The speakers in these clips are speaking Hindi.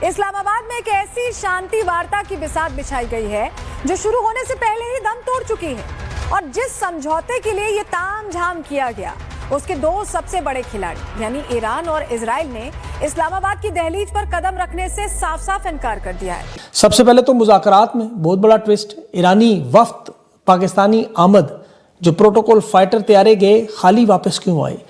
इस्लामाबाद में एक ऐसी शांति वार्ता की बिसात बिछाई गई है जो शुरू होने से पहले ही दम तोड़ चुकी है और जिस समझौते के लिए ये तामझाम किया गया उसके दो सबसे बड़े खिलाड़ी यानी ईरान और इजराइल ने इस्लामाबाद की दहलीज पर कदम रखने से साफ साफ इनकार कर दिया है। सबसे पहले तो मुज़ाकरात में बहुत बड़ा ट्विस्ट, ईरानी वफ्द पाकिस्तानी आमद जो प्रोटोकॉल फाइटर तैयारे गए खाली वापस क्यों आए।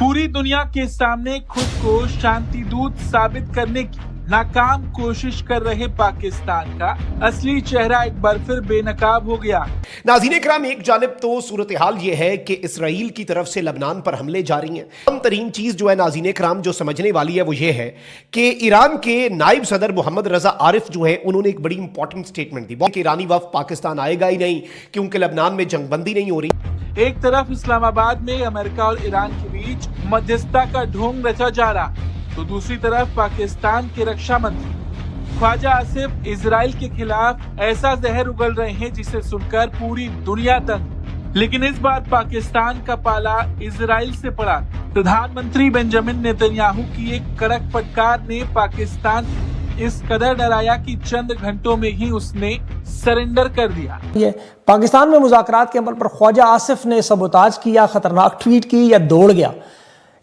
पूरी दुनिया के सामने खुद को शांति दूत साबित करने की नाकाम कोशिश कर रहे पाकिस्तान का असली चेहरा एक बार फिर बेनकाब हो गया। नाज़रीन इकराम, एक जानिब तो सूरत हाल ये है कि इसराइल की तरफ से लबनान पर हमले जारी हैं। अहम तरीन चीज जो है नाज़रीन इकराम जो समझने वाली है वो ये है कि ईरान के नायब सदर मोहम्मद रजा आरिफ जो है उन्होंने एक बड़ी इंपॉर्टेंट स्टेटमेंट दी कि ईरानी वफ्द पाकिस्तान आएगा ही नहीं क्योंकि लबनान में जंगबंदी नहीं हो रही। एक तरफ इस्लामाबाद में अमेरिका और ईरान के बीच मध्यस्थता का ढोंग रचा जा रहा, तो दूसरी तरफ पाकिस्तान के रक्षा मंत्री ख्वाजा आसिफ इजराइल के खिलाफ ऐसा जहर उगल रहे हैं जिसे सुनकर पूरी दुनिया तक। लेकिन इस बार पाकिस्तान का पाला इजराइल से पड़ा। प्रधानमंत्री बेंजामिन नेतन्याहू की एक कड़क फटकार ने पाकिस्तान इस कदर डराया कि चंद घंटों में ही उसने सरेंडर कर दिया। ये पाकिस्तान में मुज़ाकरात के अमल पर ख्वाजा आसिफ ने सबोताज किया, खतरनाक ट्वीट की या दौड़ गया,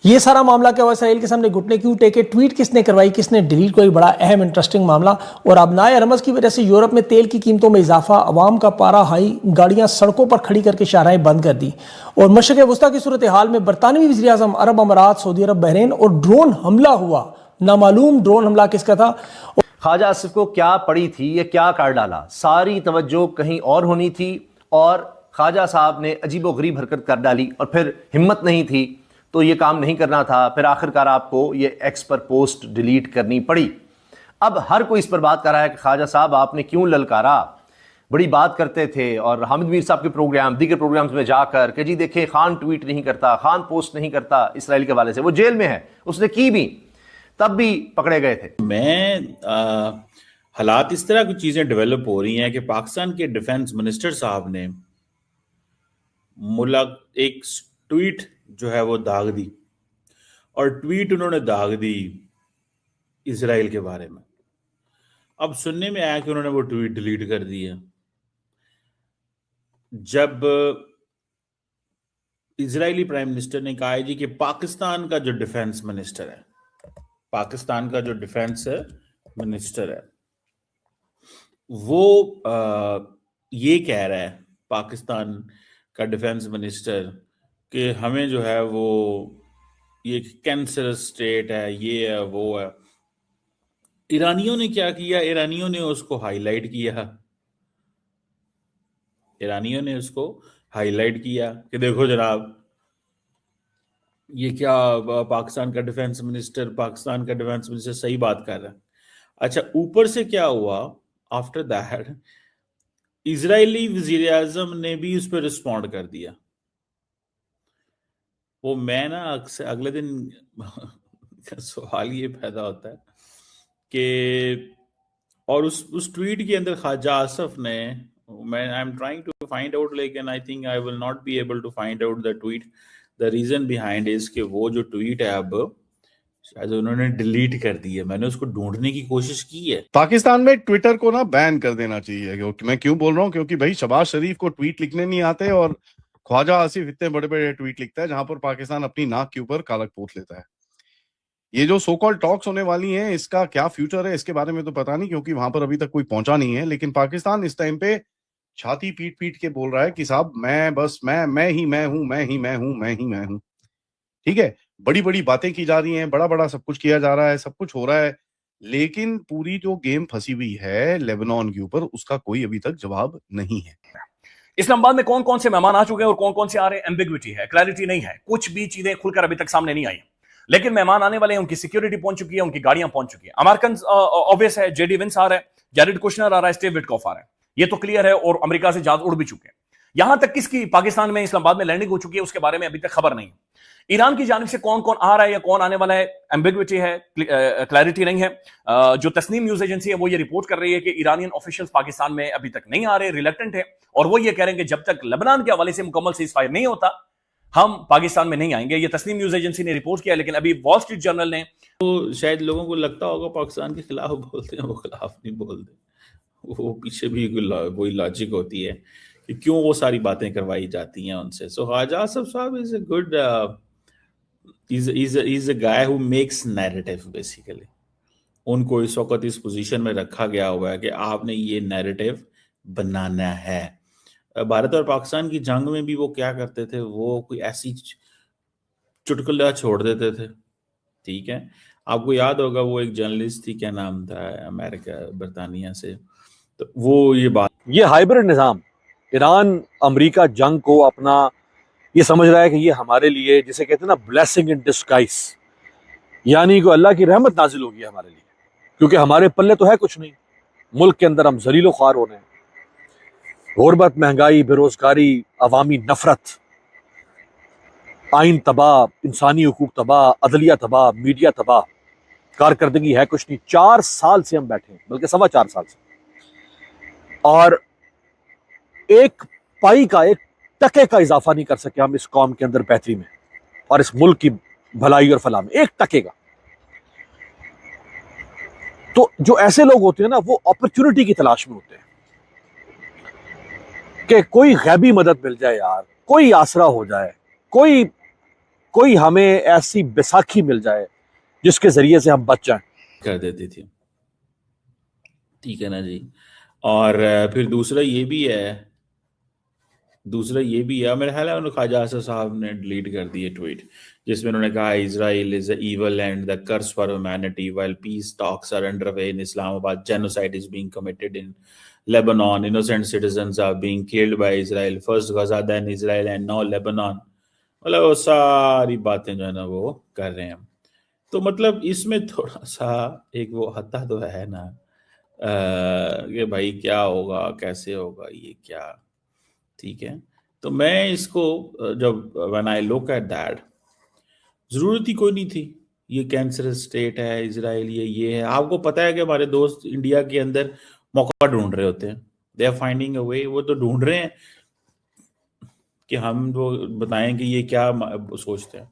ये सारा मामला क्या हुआ, इसराइल के सामने घुटने क्यों टेके, ट्वीट किसने करवाई, किसने डिलीट, कोई बड़ा अहम इंटरेस्टिंग मामला। और अबनाए रमज़ की वजह से यूरोप में तेल की कीमतों में इजाफा, अवाम का पारा हाई, गाड़ियां सड़कों पर खड़ी करके शाहराहें बंद कर दी। और मशरिक़ वस्ता की सूरत हाल में बरतानवी वज़ीर आज़म अरब अमारात, सऊदी अरब, बहरीन और ड्रोन हमला हुआ, नामालूम ड्रोन हमला किसका था। ख्वाजा आसिफ को क्या पड़ी थी, ये क्या कर डाला, सारी तवज्जो कहीं और होनी थी और ख्वाजा साहब ने अजीबोगरीब हरकत कर डाली और फिर हिम्मत नहीं थी तो ये काम नहीं करना था, फिर आखिरकार आपको ये एक्स पर पोस्ट डिलीट करनी पड़ी। अब हर कोई इस पर बात कर रहा है कि ख्वाजा साहब आपने क्यों ललकारा, बड़ी बात करते थे। और हामिद मीर साहब के प्रोग्राम, दीगर प्रोग्राम्स में जाकर कि जी देखिए खान ट्वीट नहीं करता, खान पोस्ट नहीं करता इसराइल के हवाले से, वो जेल में है, उसने की भी, तब भी पकड़े गए थे। हालात इस तरह की चीजें डेवलप हो रही हैं कि पाकिस्तान के डिफेंस मिनिस्टर साहब ने एक ट्वीट जो है वो दाग दी और ट्वीट उन्होंने दाग दी इजराइल के बारे में। अब सुनने में आया कि उन्होंने वो ट्वीट डिलीट कर दी है। जब इजरायली प्राइम मिनिस्टर ने कहा है जी कि पाकिस्तान का जो डिफेंस मिनिस्टर है, पाकिस्तान का जो डिफेंस मिनिस्टर है वो ये कह रहा है, पाकिस्तान का डिफेंस मिनिस्टर, कि हमें जो है वो ये कैंसरस स्टेट है, ये है, वो है। ईरानियों ने क्या किया, ईरानियों ने उसको हाईलाइट किया, ईरानियों ने उसको हाईलाइट किया कि देखो जनाब ये क्या पाकिस्तान का डिफेंस मिनिस्टर सही बात कर रहा है। अच्छा, ऊपर से क्या हुआ, आफ्टर दैट इजरायली वजीर आजम ने भी उस पर रिस्पॉन्ड कर दिया। वो मैं ना अगले दिन सवाल ये पैदा होता है कि और उस ट्वीट के अंदर ख्वाजा आसिफ ने, मैं I am trying to find out, लेकिन I think I will not be able to find out the tweet. The reason behind is कि वो जो ट्वीट है अब शायद उन्होंने डिलीट कर दी है। मैंने उसको ढूंढने की कोशिश की है। पाकिस्तान में ट्विटर को ना बैन कर देना चाहिए। क्योंकि मैं क्यों बोल रहा हूँ, क्योंकि भाई शहबाज शरीफ को ट्वीट लिखने नहीं आते और ख्वाजा आसिफ इतने बड़े बड़े ट्वीट लिखता है जहां पर पाकिस्तान अपनी नाक के ऊपर कालक पोत लेता है। ये जो सो कॉल्ड टॉक्स होने वाली हैं, इसका क्या फ्यूचर है इसके बारे में तो पता नहीं, क्योंकि वहां पर अभी तक कोई पहुंचा नहीं है। लेकिन पाकिस्तान इस टाइम पे छाती पीट पीट के बोल रहा है कि साहब मैं ही मैं हूं। ठीक है, बड़ी बड़ी बातें की जा रही हैं, बड़ा बड़ा सब कुछ किया जा रहा है, सब कुछ हो रहा है, लेकिन पूरी जो गेम फंसी हुई है लेबनान के ऊपर, उसका कोई अभी तक जवाब नहीं है। इस्लामाबाद में कौन कौन से मेहमान आ चुके हैं और कौन कौन से आ रहे हैं, एम्बिग्विटी है, क्लैरिटी नहीं है, कुछ भी चीजें खुलकर अभी तक सामने नहीं आई। लेकिन मेहमान आने वाले हैं, उनकी सिक्योरिटी पहुंच चुकी है, उनकी गाड़ियां पहुंच चुकी है। अमेरिकन ऑब्वियस है, जेडी विंस आ रहा है, जैरेड कुशनर आ रहा है, स्टीव विटकॉफ आ रहा है, ये तो क्लियर है, और अमेरिका से जहाज उड़ भी चुके हैं। यहां तक किसकी पाकिस्तान में इस्लामाबाद में लैंडिंग हो चुकी है उसके बारे में अभी तक खबर नहीं है। ईरान की जानिब से कौन कौन आ रहा है या कौन आने वाला है, एम्बिग्विटी है, क्लैरिटी नहीं है। जो तस्नीम न्यूज एजेंसी है वो ये रिपोर्ट कर रही है कि ईरानियन ऑफिशियल्स पाकिस्तान में अभी तक नहीं आ रहे, रिलेक्टेंट है, और वो ये कह रहे हैं कि जब तक लेबनान के हवाले से मुकम्मल सीज़फायर नहीं होता हम पाकिस्तान में नहीं आएंगे। ये तस्नीम न्यूज एजेंसी ने रिपोर्ट किया, लेकिन अभी वॉल स्ट्रीट जर्नल ने तो शायद लोगों को लगता होगा पाकिस्तान के खिलाफ बोलते हैं, वो खिलाफ नहीं बोलते, वो पीछे भी वही लॉजिक होती है कि क्यों वो सारी बातें करवाई जाती हैं उनसे। सो ख्वाजा आसिफ साहब is a good, is a guy who makes narrative basically. उनको इस वक्त इस पोजीशन में रखा गया हुआ है कि आपने ये नैरेटिव बनाना है। भारत और पाकिस्तान की जंग में भी वो क्या करते थे, वो कोई ऐसी चुटकुला छोड़ देते थे, ठीक है। आपको याद होगा वो एक जर्नलिस्ट थी, क्या नाम था, अमेरिका बरतानिया से, तो वो ये हाइब्रिड निज़ाम, ईरान अमेरिका जंग को अपना ये समझ रहा है कि ये हमारे लिए, जिसे कहते हैं ना, ब्लेसिंग इन डिस्गाइज, यानी कि अल्लाह की रहमत नाजिल होगी हमारे लिए, क्योंकि हमारे पल्ले तो है कुछ नहीं। मुल्क के अंदर हम जलीलो ख्वार हो रहे हैं, गुर्बत, महंगाई, बेरोजगारी, अवामी नफरत, आइन तबाह, इंसानी हुकूक तबाह, अदलिया तबाह, मीडिया तबाह, कारकर्दगी है कुछ नहीं। 4 साल से हम बैठे हैं, बल्कि 4.25 साल से, और एक पाई का, एक टके का इजाफा नहीं कर सके हम इस कौम के अंदर बेहतरी में और इस मुल्क की भलाई और फलाह में, एक टके का। तो जो ऐसे लोग होते हैं ना, वो अपॉर्चुनिटी की तलाश में होते हैं कि कोई गैबी मदद मिल जाए यार, कोई आसरा हो जाए, कोई हमें ऐसी बैसाखी मिल जाए जिसके जरिए से हम बच जाएं। कर देती थी, ठीक है ना जी। और फिर दूसरा ये भी है, मेरे ख्याल है ख्वाजा आसिफ साहब ने डिलीट कर दिए ट्वीट, जिसमें उन्होंने कहा Israel is the evil and the curse for humanity while peace talks are underway in Islamabad, genocide is being committed in Lebanon, innocent citizens are being killed by Israel, first Gaza then Israel and now Lebanon. मतलब वो सारी बातें जो है ना वो कर रहे हैं। तो मतलब इसमें थोड़ा सा एक वो हत्ता तो है ना कि भाई क्या होगा, कैसे होगा, ये क्या, ठीक है। तो मैं इसको जब when I look at that, जरूरत ही कोई नहीं थी। ये कैंसर स्टेट है इजराइल, ये है। आपको पता है कि हमारे दोस्त इंडिया के अंदर मौका ढूंढ रहे होते हैं, दे आर फाइंडिंग अ वे। वो तो ढूंढ रहे हैं कि हम वो बताएं कि ये क्या सोचते हैं।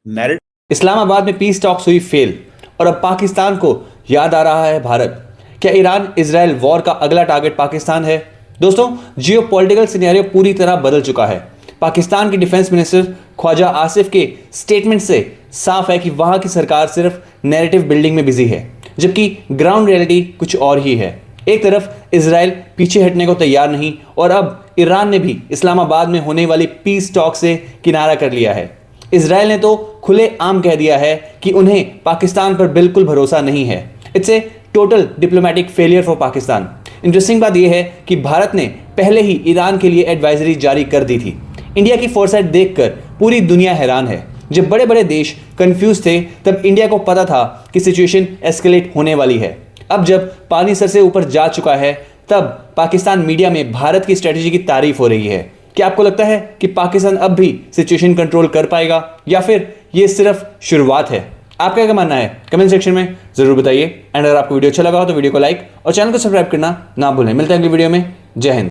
नैरेटिव इस्लामाबाद में पीस टॉक्स हुई फेल, और अब पाकिस्तान को याद आ रहा है भारत। क्या ईरान इजराइल वॉर का अगला टारगेट पाकिस्तान है? दोस्तों, जियोपॉलिटिकल सिनेरियो पूरी तरह बदल चुका है। पाकिस्तान के डिफेंस मिनिस्टर ख्वाजा आसिफ के स्टेटमेंट से साफ है कि वहां की सरकार सिर्फ नैरेटिव बिल्डिंग में बिजी है, जबकि ग्राउंड रियलिटी कुछ और ही है। एक तरफ इजराइल पीछे हटने को तैयार नहीं, और अब ईरान ने भी इस्लामाबाद में होने वाली पीस टॉक से किनारा कर लिया है। इजराइल ने तो खुले आम कह दिया है कि उन्हें पाकिस्तान पर बिल्कुल भरोसा नहीं है। It's a total diplomatic failure for Pakistan. Interesting बात यह है कि भारत ने पहले ही ईरान के लिए एडवाइजरी जारी कर दी थी। इंडिया की फोरसाइट देखकर पूरी दुनिया हैरान है। जब बड़े बड़े देश कंफ्यूज थे, तब इंडिया को पता था कि सिचुएशन एस्केलेट होने वाली है। अब जब पानी सर से ऊपर जा चुका है, तब पाकिस्तान मीडिया में भारत की स्ट्रेटेजी की तारीफ हो रही है। क्या आपको लगता है कि पाकिस्तान अब भी सिचुएशन कंट्रोल कर पाएगा, या फिर ये सिर्फ शुरुआत है? आपका क्या मानना है? कमेंट सेक्शन में जरूर बताइए। एंड अगर आपको वीडियो अच्छा लगा हो तो वीडियो को लाइक और चैनल को सब्सक्राइब करना ना भूलें। मिलते हैं अगली वीडियो में। जय हिंद।